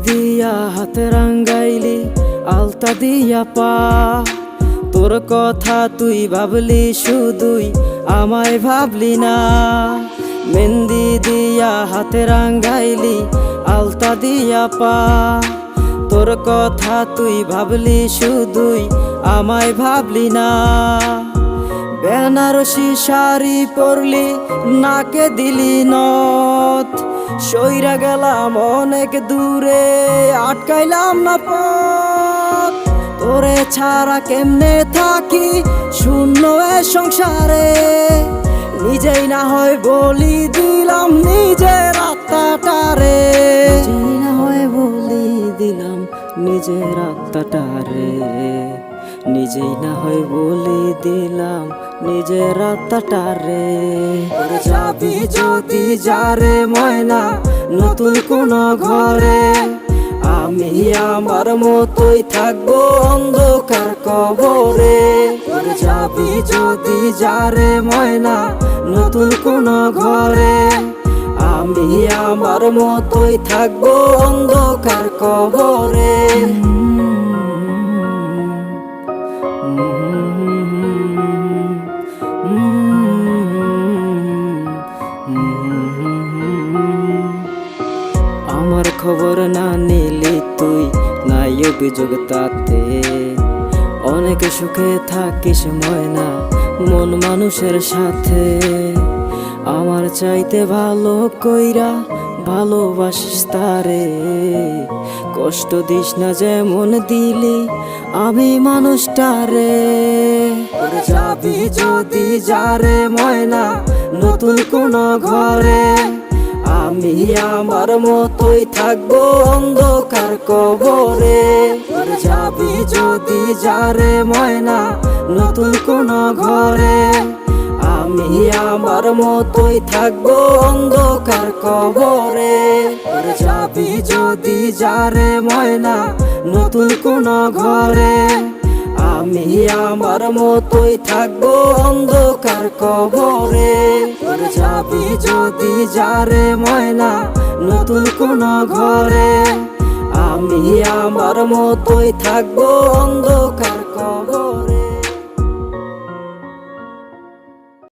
দিয়া হাতে রাঙ্গাইলি আলতা দিয়া পা, তোর কথা তুই ভাবলি শুধুই আমায় ভাবলি না। মেহেন্দি দিয়া হাতে রাঙ্গাইলি আলতা দিয়া পা, তোর কথা তুই ভাবলি শুধুই আমায় ভাবলি না। বেনারসি শাড়ি পরলি নাকে দিলি নথ, সইরা গেলাম অনেক দূরে আটকাইলাম না পথ। তোরে ছাড়া কেমনে থাকি শূন্য এ সংসারে, নিজেই না হয় বলি দিলাম নিজের আত্মাটারে। নিজেই না হয় বলি দিলাম নিজের আত্মাটারে, নিজেই না হয় বলি দিলাম নিজের আত্মাটারে। তোর যাবি যদি যারে ময়না নতুন কোন ঘরে, আমি আমার মতোই থাকবো অন্ধকার কবরে। তোর যাবি যদি যারে ময়না নতুন কোন ঘরে, আমি আমার মতোই থাকবো অন্ধকার কবরে। আমার খবর না নিলি তুই নাই অভিযোগ তাতে, অনেক সুখে থাকিস ময়না মন মানুষের সাথে। আমার চাইতে ভালো কইরা ভালোবাসিস তারে, কষ্ট দিস না যেমন দিলি আমি মানুষটারে। তোর যাবি যদি যারে ময়না নতুন কোন ঘরে, আমি আমার মতোই থাকবো অন্ধকার কবরে। তোর যাবি যদি যারে ময়না নতুন কোন ঘরে, আমি আমার মতোই থাকবো অন্ধকার কবরে। তোর যাবি যদি যারে ময়না নতুন কোন ঘরে, আমি আমার মতোই থাকবো অন্ধকার কবরে। তোর যাবি যদি যারে ময়না নতুন কোন ঘরে, আমি আমার মতোই থাকবো অন্ধকার কবরে।